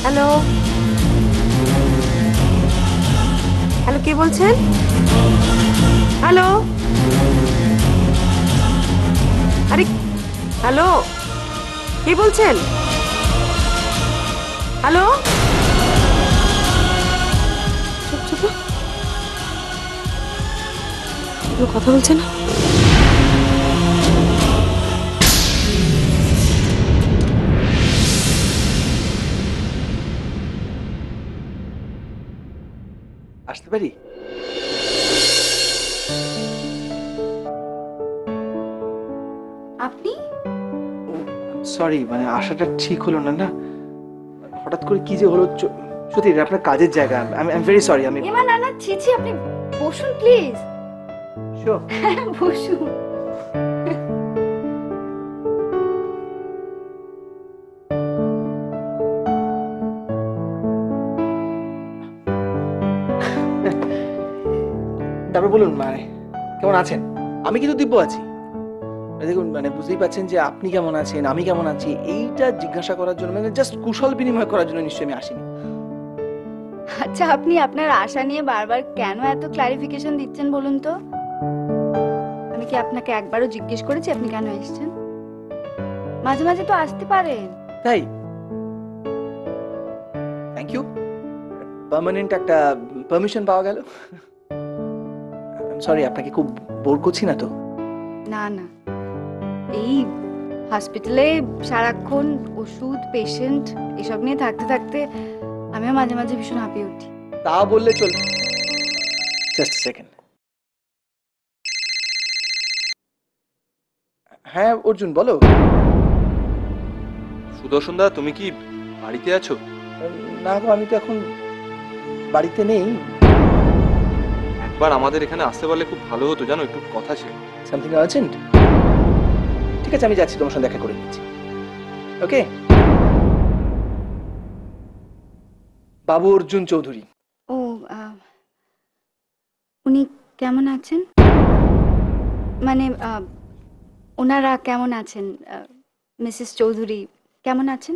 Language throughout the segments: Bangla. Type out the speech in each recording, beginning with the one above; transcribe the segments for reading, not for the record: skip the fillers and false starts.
হ্যালো, হ্যালো, কে বলছেন? হ্যালো, আরে হ্যালো, কে বলছেন? হ্যালো, চুপ চুপ, কেউ কথা বলছে না। আসতে পারি? আপনি? সরি, মানে আসাটা ঠিক হলো না। না, হঠাৎ করে কি যে হলো। সত্যি এটা আপনার কাজের জায়গা। আমি ভেরি সরি। আমি এমা না না, ছি ছি, আপনি বসুন প্লিজ। শিওর। বসুন। তারপর বলুন, মানে কেমন আছেন? আমি কিন্তু দিব্য আছি। দেখুন, মানে বুঝতেই পারছেন যে আপনি কেমন আছেন, আমি কেমন আছি, এইটা জিজ্ঞাসা করার জন্য, মানে জাস্ট কুশল বিনিময় করার জন্য নিশ্চয়ই আমি আসিনি। আচ্ছা, আপনি আপনার আশা নিয়ে বারবার কেন এত ক্লারিফিকেশন দিচ্ছেন বলুন তো? আমি কি আপনাকে একবারও জিজ্ঞেস করেছি আপনি কেন এসেছেন? মাঝে মাঝে তো আসতে পারেন। তাই থ্যাংক ইউ, পার্মানেন্ট একটা পারমিশন পাওয়া গেল। সরি, আপনাকে খুব বোর করছি না তো? না না, এই হসপিটালে সারাক্ষণ ওষুধ, পেশেন্ট এসব নিয়ে থাকতে থাকতে আমিও মাঝে মাঝে ভীষণ হাঁপিয়ে উঠি। তা বললে চল। Just second. হ্যাঁ অর্জুন, বলো। সুদর্শন দা, তুমি কি বাড়িতে আছো? না গো, আমি তো এখন বাড়িতে নেই। একবার আমাদের এখানে আসতে পারলে খুব ভালো হতো, জানো, একটু কথা ছিল। Something urgent? ঠিক আছে, আমি যাচ্ছি, তোমার সঙ্গে দেখা করে নিচ্ছি। ওকে। বাবু অর্জুন চৌধুরী। ও, উনি কেমন আছেন? মানে ওনারা কেমন আছেন? মিসেস চৌধুরী কেমন আছেন?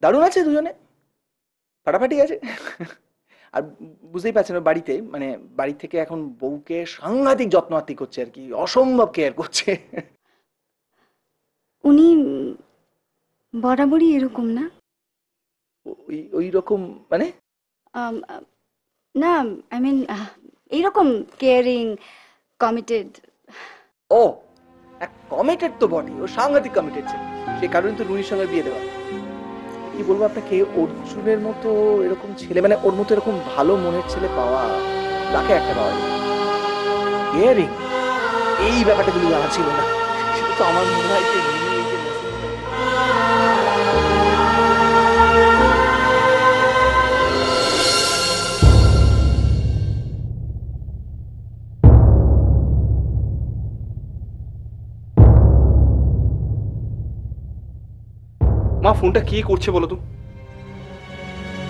দারুণ আছে, দুজনে ফাটাফাটি আছে। আর বুঝতেই পারছেন, ও বাড়িতে, মানে বাড়ি থেকে এখন বউকে সাংঘাতিক যত্ন আত্তি করছে আর কি, অসম্ভব কেয়ার করছে। উনি বরাবরই এরকম না? ওই ওই রকম মানে? আম, না, আই মিন এইরকম কেয়ারিং, কমিটেড। ও, এক কমিটেড তো বটে, ও সাংঘাতিক কমিটেড ছিল। সেই কারণে তো রুনির সঙ্গে বিয়ে দেওয়া। কি বলবো আপনাকে, অর্জুনের মতো এরকম ছেলে, মানে ওর মতো এরকম ভালো মনের ছেলে পাওয়া, তাকে একটা পাওয়া যায়। কেয়ারিং, এই ব্যাপারটা কিন্তু জানা ছিল না। সেটা তো আমার মনে হয় যে রুনি এই যে মা, ফোনটা কে করছে বলো তো?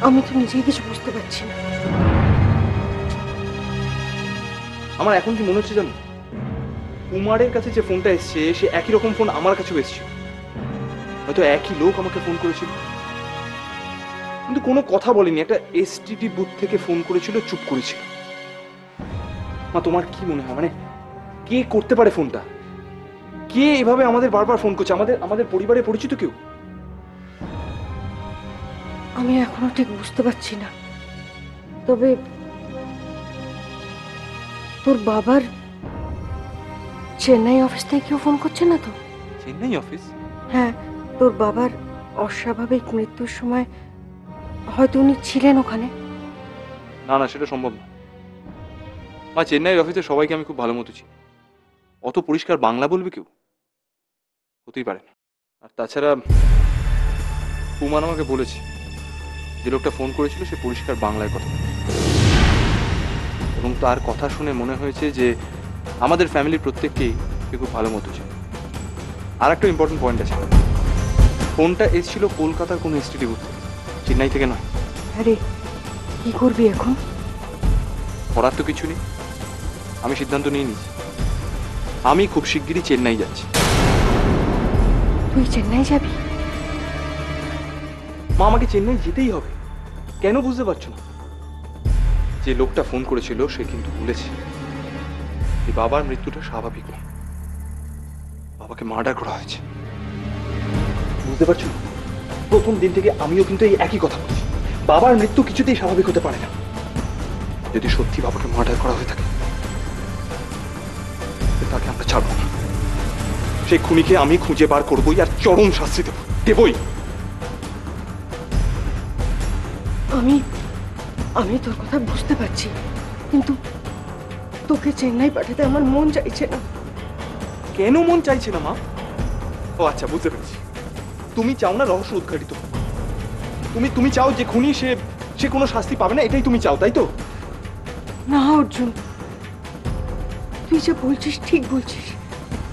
আমি তো নিজেই কিছু বুঝতে পারছি না। আমার এখন কি মনে হচ্ছে জানো, কুমারের কাছে যে ফোনটা এসছে সে একই রকম ফোন আমার কাছেও এসছে। হয়তো একই লোক আমাকে ফোন করেছিল, কিন্তু কোনো কথা বলেনি। একটা এসটিডি বুথ থেকে ফোন করেছিল, চুপ করেছিল। মা, তোমার কি মনে হয়, মানে কে করতে পারে ফোনটা? কে এভাবে আমাদের বারবার ফোন করছে? আমাদের আমাদের পরিবারে পরিচিত কেউ? আমি এখনো ঠিক বুঝতে পারছি না, তবে তোর বাবার চেন্নাই অফিস থেকে কেউ ফোন করছে না তো? চেন্নাই অফিস? হ্যাঁ, তোর বাবার অস্বাভাবিক মৃত্যুর সময় হয়তো উনি ছিলেন ওখানে। না না, সেটা সম্ভব না। মা, চেন্নাইয়ের অফিসে সবাইকে আমি খুব ভালো মতো চিনি। অত পরিষ্কার বাংলা বলবে কেউ? হতেই পারে না। আর তাছাড়া কুমার আমাকে বলেছে যে লোকটা ফোন করেছিল সে পরিষ্কার বাংলায় কথা বলে, এবং তার কথা শুনে মনে হয়েছে যে আমাদের ফ্যামিলির প্রত্যেককেই সে খুব ভালো মতো ছিল। আর একটা ইম্পর্টেন্ট পয়েন্ট আছে, ফোনটা এসেছিল কলকাতার কোনো এসটিডি বুথ থেকে, চেন্নাই থেকে নয়। আরে কি করবি এখন? করার তো কিছু নেই, আমি সিদ্ধান্ত নিয়ে নিয়েছি। আমি খুব শিগগিরই চেন্নাই যাচ্ছি। তুই চেন্নাই যাবি? মা, আমাকে চেন্নাই যেতেই হবে। কেন বুঝতে পারছো না? যে লোকটা ফোন করেছিল সে কিন্তু বলেছে যে বাবার মৃত্যুটা স্বাভাবিক নয়, বাবাকে মার্ডার করা হয়েছে। বুঝতে পারছো না? প্রথম দিন থেকে আমিও কিন্তু এই একই কথা বলছি, বাবার মৃত্যু কিছুতেই স্বাভাবিক হতে পারে না। যদি সত্যি বাবাকে মার্ডার করা হয়ে থাকে তাকে আমরা ছাড়বো না। সেই খুনিকে আমি খুঁজে বার করবোই আর চরম শাস্তি দেবই। আমি আমি তোর কথা বুঝতে পারছি, কিন্তু তোকে চেন্নাই পাঠাতে আমার মন চাইছে না। কেন মন চাইছে না মা? ও আচ্ছা, বুঝতে পেরেছি। তুমি চাও না রহস্য উদ্ঘাটিত হোক। তুমি চাও যে খুনি সে কোনো শাস্তি পাবে না, এটাই তুমি চাও, তাই তো? না অর্জুন, তুই যে বলছিস ঠিক বলছিস,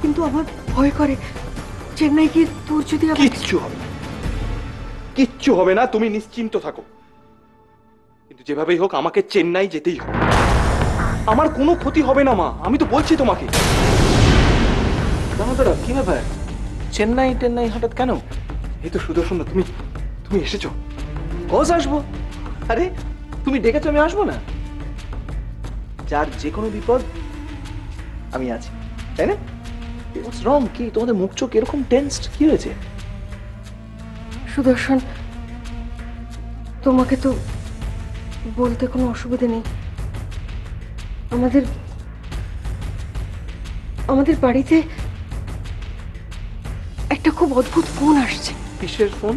কিন্তু আমার ভয় করে চেন্নাই গিয়ে তোর যদি আবার কিচ্ছু হবে না, কিচ্ছু হবে না, তুমি নিশ্চিন্ত থাকো। কিন্তু যেভাবেই হোক আমাকে চেন্নাই যেতেই হবে। আমার কোনো ক্ষতি হবে না মা, আমি তো বলছি তোমাকে। দামোদরা, কি ব্যাপার? চেন্নাই হঠাৎ কেন? এই তো সুদর্শন দা, তুমি এসেছো। কোচ আসবো? আরে তুমি ডেকেছো, আমি আসবো না? যার যে কোনো বিপদ আমি আছি, তাই না? হোয়াটস রং? কি তোমাদের মুখ চোখ এরকম টেন্সড, কি হয়েছে? সুদর্শন, তোমাকে তো বলতে কোনো অসুবিধা নেই। আমাদের বাড়িতে একটা খুব অদ্ভুত ফোন আসছে। কিসের ফোন?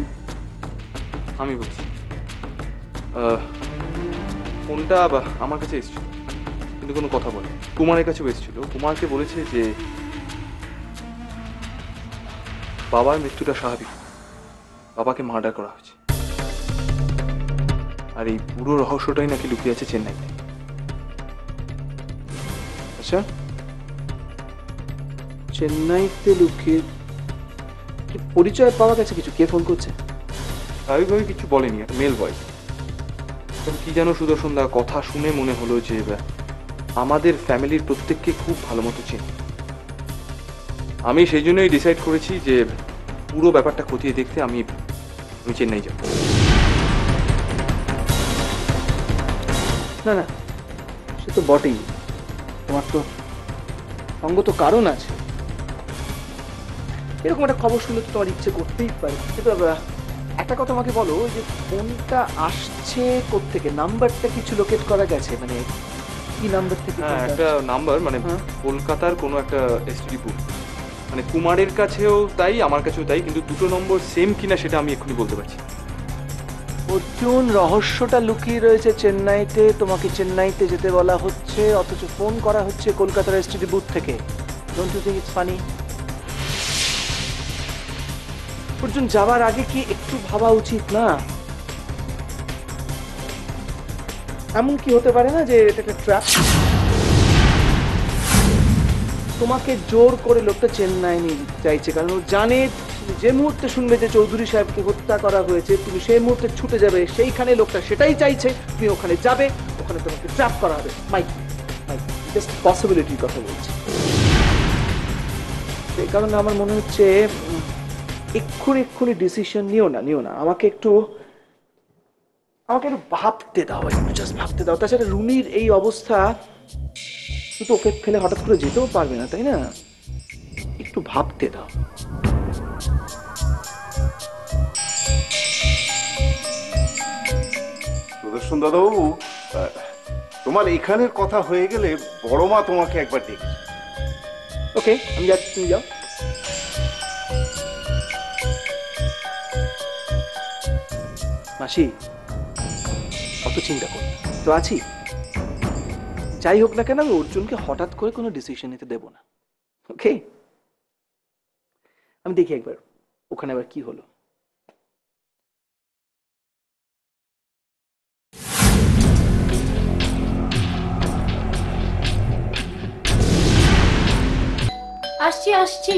আমি বলছি, ফোনটা আমার কাছে এসেছিল, কিন্তু কোনো কথা বলে। কুমারের কাছেও এসেছিল, কুমারকে বলেছে যে বাবার মৃত্যুটা স্বাভাবিক, বাবাকে মার্ডার করা হয়েছে, আর এই পুরো রহস্যটাই নাকি লুকিয়ে আছে চেন্নাইতে। আচ্ছা, চেন্নাইতে লুকিয়ে কি পরিচয় পাওয়া গেছে কিছু? কে ফোন করছে? স্বাভাবিকভাবে কিছু বলেনি, একটা মেল ভয়েস। কি যেন সুদর্শন দা, কথা শুনে মনে হলো যে আমাদের ফ্যামিলির প্রত্যেককে খুব ভালো মতো চেনে। আমি সেই জন্যই ডিসাইড করেছি যে পুরো ব্যাপারটা খতিয়ে দেখতে আমি চেন্নাই যাব। না না, সে তো বটেই, তোমার তো সঙ্গত কারণ আছে। এরকম একটা খবর শুনলে তো তোমার ইচ্ছে করতেই পারে। কিন্তু একটা কথা আমাকে বলো, ওই যে ফোনটা আসছে কোত্থেকে? নাম্বারটা কিছু লোকেট করা গেছে? মানে কি নাম্বার থেকে? হ্যাঁ, একটা নাম্বার, মানে কলকাতার কোনো একটা এসটিডি বুথ। মানে কুমারের কাছেও তাই, আমার কাছেও তাই, কিন্তু দুটো নম্বর সেম কিনা সেটা আমি এক্ষুনি বলতে পারছি। অর্জুন, রহস্যটা লুকিয়ে রয়েছে চেন্নাইতে। তোমাকে চেন্নাইতে যেতে বলা হচ্ছে, অথচ ফোন করা হচ্ছে কলকাতার এসটিডি বুথ থেকে। Don't you think it's funny? Arjun, যাবার আগে কি একটু ভাবা উচিত না? এমন কি হতে পারে না যে এটা একটা ট্র্যাপ? তোমাকে জোর করে লোকটা চেন্নাই নিয়ে যেতে চাইছে, কারণ ও জানে যে মুহূর্তে শুনবে যে চৌধুরী সাহেবকে হত্যা করা হয়েছে, তুমি সেই মুহূর্তে ছুটে যাবে সেইখানে। লোকটা সেটাই চাইছে, তুমি ওখানে যাবে, ওখানে তোমাকে ট্র্যাপ করা হবে। মাইক জাস্ট পসিবিলিটির কথা বলছি। সেই কারণে আমার মনে হচ্ছে এক্ষুনি ডিসিশন নিও না। আমাকে একটু ভাবতে দাও, একটু জাস্ট ভাবতে দাও। তাছাড়া রুনির এই অবস্থা, তুই তো ওকে ফেলে হঠাৎ করে যেতেও পারবে না, তাই না? একটু ভাবতে দাও। সুদর্শন দাদাবাবু, তোমার এখানের কথা হয়ে গেলে বড় মা তোমাকে একবার ডেকেছে। ওকে, আমি যাচ্ছি, তুমি যাও। মাসি, অত চিন্তা করো, তো আছি। যাই হোক না কেন, আমি অর্জুনকে হঠাৎ করে কোনো ডিসিশন নিতে দেবো না। ওকে, আমি দেখি একবার ওখানে আবার কি হলো। আসছি।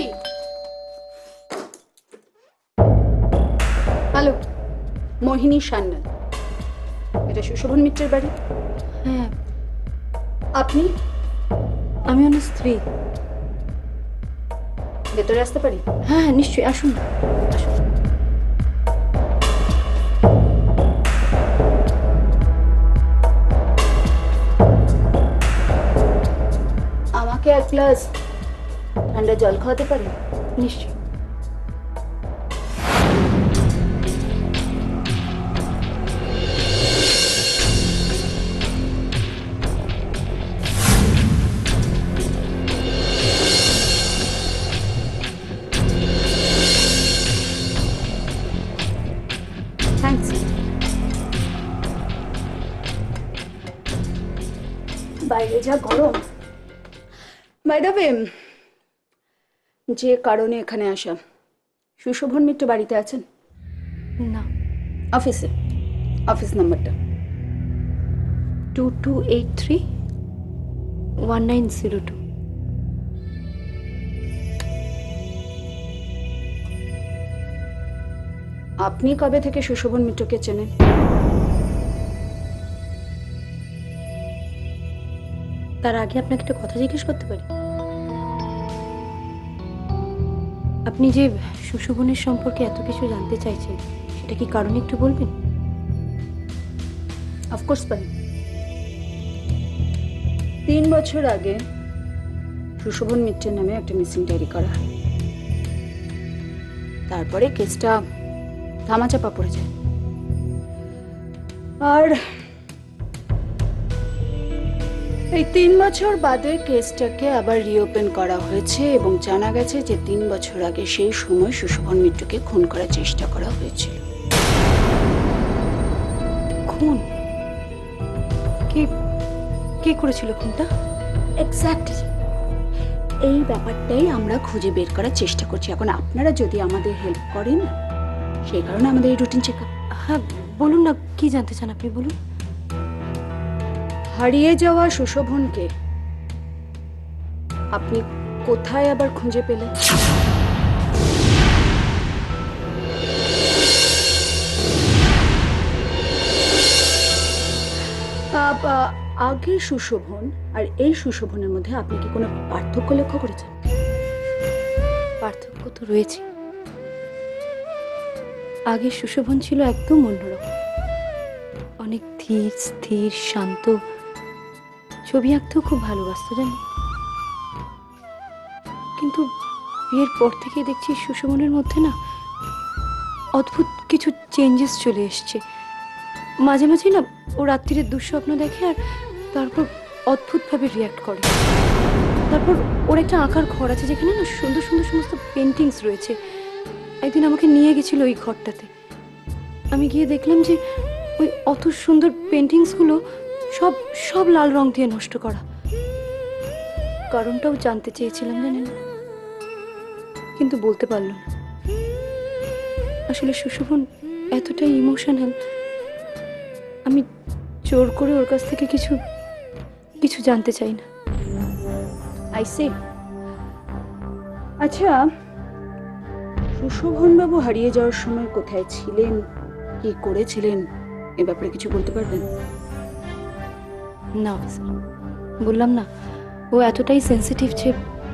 হ্যালো, মোহিনী সান্যাল, এটা সুশোভন মিত্রের বাড়ি? হ্যাঁ, আপনি? আমি ওনার স্ত্রী। ভেতরে আসতে পারি? হ্যাঁ নিশ্চয়ই, আসুন। আসুন। গ্লাস ঠান্ডা জল খাওয়াতে পারি? নিশ্চয়ই। থ্যাঙ্কস। বাইরে যা গরম। বাই দ্য ওয়ে, যে কারণে এখানে আসা, সুশোভন মিত্র বাড়িতে আছেন? না। অফিসে? অফিস নাম্বারটা? 2283-1902। আপনি কবে থেকে সুশোভন মিত্রকে চেনেন? তার আগে আপনাকে একটা কথা জিজ্ঞেস করতে পারি? আপনি যে সুশোভনের সম্পর্কে এত কিছু জানতে চাইছেন, সেটা কি কারণ একটু বলবেন? অফকোর্স পারি। 3 বছর আগে সুশোভন মিত্রের নামে একটা মিসিং ডায়েরি করা হয়। তারপরে কেসটা ধামাচাপা পড়ে যায়। আর এই 3 বছর বাদে কেসটাকে আবার রিওপেন করা হয়েছে এবং জানা গেছে যে 3 বছর আগে সেই সময় সুশোভন মিত্রকে খুন করার চেষ্টা করা হয়েছিল। খুন? কে কে করেছিল খুনটা? এক্স্যাক্টলি এই ব্যাপারটাই আমরা খুঁজে বের করার চেষ্টা করছি। এখন আপনারা যদি আমাদের হেল্প করেন, সেই কারণে আমাদের এই রুটিন চেক আপ। হ্যাঁ, বলুন না, কি জানতে চান আপনি, বলুন। হারিয়ে যাওয়া সুশোভনকে আপনি কোথায় আবার খুঁজে পেলেন? আগের সুশোভন আর এই সুশোভনের মধ্যে আপনি কি কোনো পার্থক্য লক্ষ্য করেছেন? পার্থক্য তো রয়েছে। আগে সুশোভন ছিল একদম অন্যরকম, অনেক ধীর স্থির শান্ত, ছবি আঁকতেও খুব ভালোবাসতো জানেন। কিন্তু বিয়ের পর থেকে দেখছি সুশোভনের মধ্যে না অদ্ভুত কিছু চেঞ্জেস চলে এসছে। মাঝে মাঝে না ও রাত্রিরে দুঃস্বপ্ন দেখে আর তারপর অদ্ভুতভাবে রিয়াক্ট করে। তারপর ওর একটা আঁকার ঘর আছে যেখানে না সুন্দর সুন্দর সমস্ত পেন্টিংস রয়েছে। একদিন আমাকে নিয়ে গেছিল ওই ঘরটাতে। আমি গিয়ে দেখলাম যে ওই অত সুন্দর পেন্টিংসগুলো সব সব লাল রং দিয়ে নষ্ট করা। কারণটাও জানতে চেয়েছিলাম জানেন, কিন্তু বলতে পারল না। আসলে সুশোভন এতটাই ইমোশনাল, আমি জোর করে ওর কাছ থেকে কিছু কিছু জানতে চাই না। I see. আচ্ছা, সুশোভন বাবু হারিয়ে যাওয়ার সময় কোথায় ছিলেন, কি করেছিলেন, এ ব্যাপারে কিছু বলতে পারবেন? না স্যার, বললাম না ও এতটাই সেন্সিটিভ যে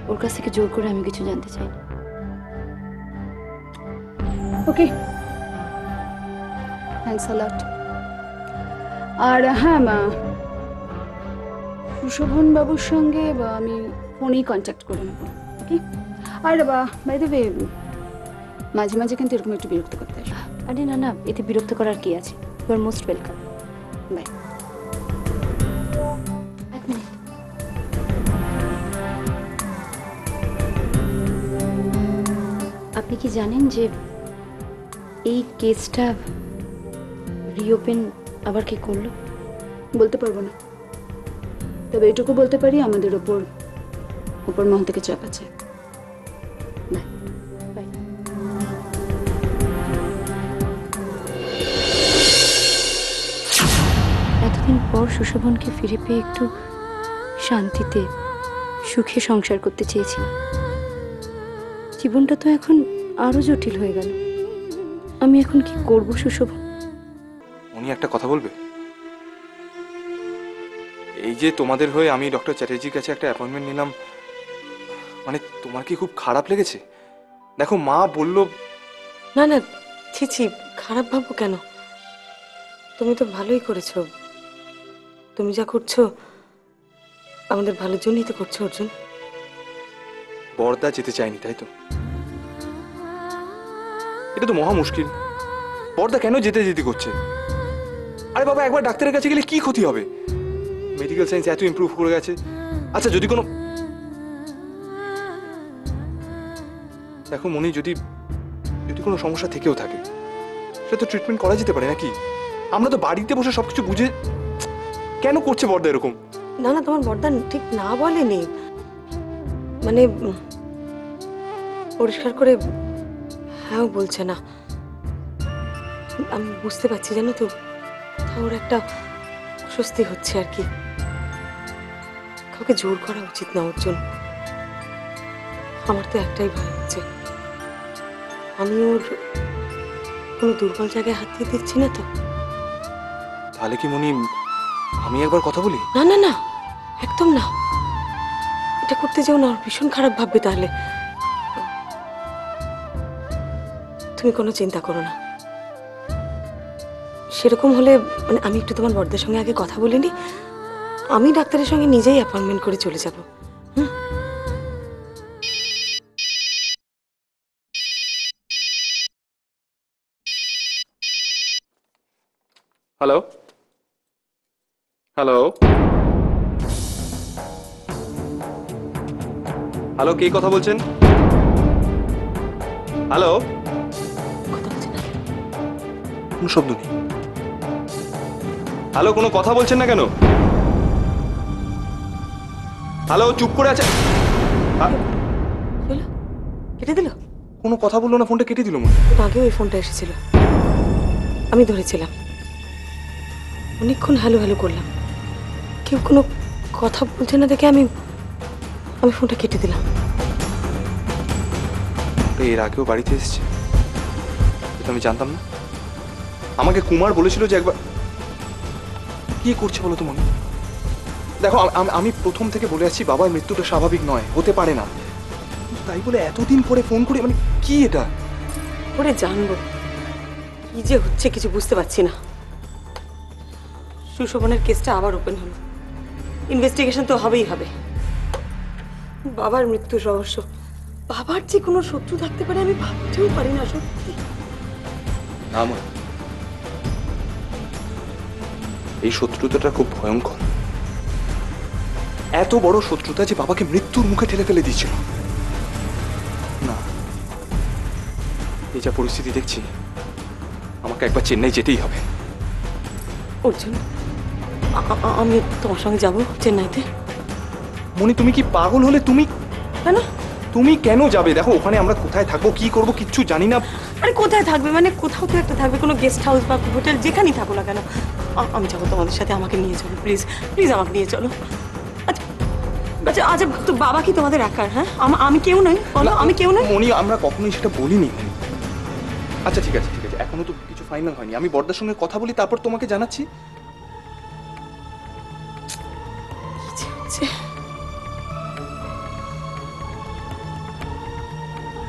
ওর কাছ থেকে জোর করে আমি কিছু জানতে চাই না। ওকে, থ্যাঙ্কস আ লট। আর হ্যাঁ, সুশোভন বাবুর সঙ্গে আমি ফোনেই কন্ট্যাক্ট করে নেব। ওকে। আর বাই দ্য ওয়ে, মাঝে মাঝে কিন্তু এরকম একটু বিরক্ত করতে আসবে। আরে না না, এতে বিরক্ত করার কি আছে? You are most welcome. Bye. এক মিনিট। আপনি কি জানেন যে এই কেসটা রিওপেন আবার কে করলো? বলতে পারবো না, তবে এটুকু বলতে পারি আমাদের ওপর মহল থেকে চাপ আছে। বাই। বাই। এতদিন পর সুশোভনকে ফিরে পেয়ে একটু শান্তিতে সুখে সংসার করতে চেয়েছিলাম। জীবনটা তো এখন আরো জটিল হয়ে গেল। আমি এখন কি করব সুশোভন? উনি একটা কথা বলবে? এই যে তোমাদের হয়ে আমি ডক্টর চ্যাটার্জির কাছে একটা অ্যাপয়েন্টমেন্ট নিলাম, মানে তোমার কি খুব খারাপ লেগেছে? দেখো মা বলল। না না, ছি ছি, খারাপ ভাবো কেন? তুমি তো ভালোই করেছো। তুমি যা করছো আমাদের ভালোর জন্যই তো করছো অর্জুন। বড়দা যেতে চায়নি, তাই তো? এটা তো মহা মুশকিল। বড়দা কেন যেতে যেতে করছে? আরে বাবা, একবার ডাক্তারের কাছে গেলে কি ক্ষতি হবে? মেডিকেল সায়েন্স এত ইমপ্রুভ করে গেছে। আচ্ছা, যদি কোনো দেখো মনে, যদি যদি কোনো সমস্যা থেকেও থাকে, সেটা তো ট্রিটমেন্ট করা যেতে পারে নাকি? আমরা তো বাড়িতে বসে সবকিছু বুঝে, কেন করছে বড়দা এরকম? না না, তোমার বড়দা ঠিক না বলেনি, মানে পরিষ্কার করে হ্যাঁ বলছে না। আমি বুঝতে পারছি, জানো তো, কোথাও ওর একটা অস্বস্তি হচ্ছে আর কি। কাউকে জোর করা উচিত না অর্জুন। আমার তো একটাই ভয় হচ্ছে, আমি ওর কোনো দুর্বল জায়গায় হাত দিয়ে দিচ্ছি না তো। তাহলে কি মনি আমি একবার কথা বলি? না না না, একদম না, এটা করতে যাও না, ওর ভীষণ খারাপ ভাববে তাহলে। তুমি কোনো চিন্তা করো না। সেরকম হলে মানে আমি একটু তোমার বড়দের সঙ্গে আগে কথা বলিনি, আমি ডাক্তারের সঙ্গে নিজেই অ্যাপয়েন্টমেন্ট করে চলে যাব। হ্যালো হ্যালো হ্যালো, কে কথা বলছেন? হ্যালো, কথা বলছি না। কোনো শব্দ নেই। হ্যালো, কোনো কথা বলছেন না কেন? হ্যালো, চুপ করে আছে। বলো, কেটে দিল? কোনো কথা বললো না, ফোনটা কেটে দিল মনে। একটু আগেও এই ফোনটা এসেছিল, আমি ধরেছিলাম, অনেকক্ষণ হ্যালো হ্যালো করলাম, কেউ কোনো কথা বলছে না দেখে আমি ফোনটা কেটে দিলাম। এর আগেও বাড়িতে এসেছে, এটা আমি জানতাম না। আমাকে কুমার বলেছিল যে একবার। কি করছে বলো তো মনে? দেখো, আমি প্রথম থেকে বলে আসছি বাবার মৃত্যুটা স্বাভাবিক নয়, হতে পারে না। তাই বলে এতদিন পরে ফোন করে, মানে কি এটা? ওরে জানবো কি যে হচ্ছে কিছু বুঝতে পারছি না। সুশোভনের কেসটা আবার ওপেন হলো, ইনভেস্টিগেশন তো হবেই হবে। বাবার মৃত্যুর রহস্য, বাবার যে কোনো শত্রু থাকতে পারে আমি ভাবতেও পারি না সত্যি। না মা, এই শত্রুতাটা খুব ভয়ঙ্কর। এত বড় শত্রুতা যে বাবাকে মৃত্যুর মুখে ঠেলে ফেলে দিয়েছিল। না, এই যা পরিস্থিতি দেখছি, আমাকে একবার চেন্নাই যেতেই হবে। অর্জুন, আমি তোমার সঙ্গে যাব চেন্নাইতে। মনি, তুমি কি পাগল হলে? তুমি কেন? তুমি কেন যাবে? দেখো, ওখানে আমরা কোথায় থাকবো, কি করবো, কিচ্ছু জানি না। আরে কোথায় থাকবে মানে কোথাও তো একটা থাকবে, কোনো গেস্ট হাউস বা হোটেল, যেখানেই থাকো না কেন। আমি যাবো তোমাদের সাথে, আমাকে নিয়ে চলো প্লিজ, প্লিজ আমাকে নিয়ে চলো। আচ্ছা আচ্ছা আচ্ছা, তো বাবা কি তোমাদের একার? হ্যাঁ, আমি কেউ নই, বলো আমি কেউ নই। মনি, আমরা কখনোই সেটা বলিনি মনি। আচ্ছা ঠিক আছে ঠিক আছে, এখনো তো কিছু ফাইনাল হয়নি। আমি বড়দার সঙ্গে কথা বলি, তারপর তোমাকে জানাচ্ছি। কি যে হচ্ছে।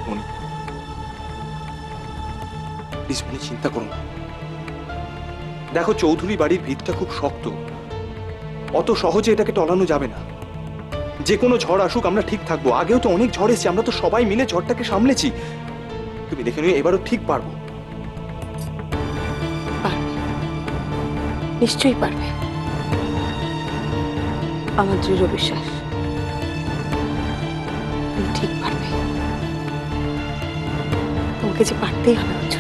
মনি প্লিজ, মনি চিন্তা করো না। দেখো, চৌধুরী বাড়ির ভিতটা খুব শক্ত, অত সহজে এটাকে টলানো যাবে না। যে কোনো ঝড় আসুক আমরা ঠিক থাকবো। আগেও তো অনেক ঝড় এসেছে, আমরা তো সবাই মিলে ঝড়টাকে সামলেছি। তুমি দেখে নিও, এবারও ঠিক পারবো। পারবে, নিশ্চয়ই পারবে, আমার দৃঢ় বিশ্বাস তুমি ঠিক পারবে। তোমাকে যে পারতেই হবে অর্জুন।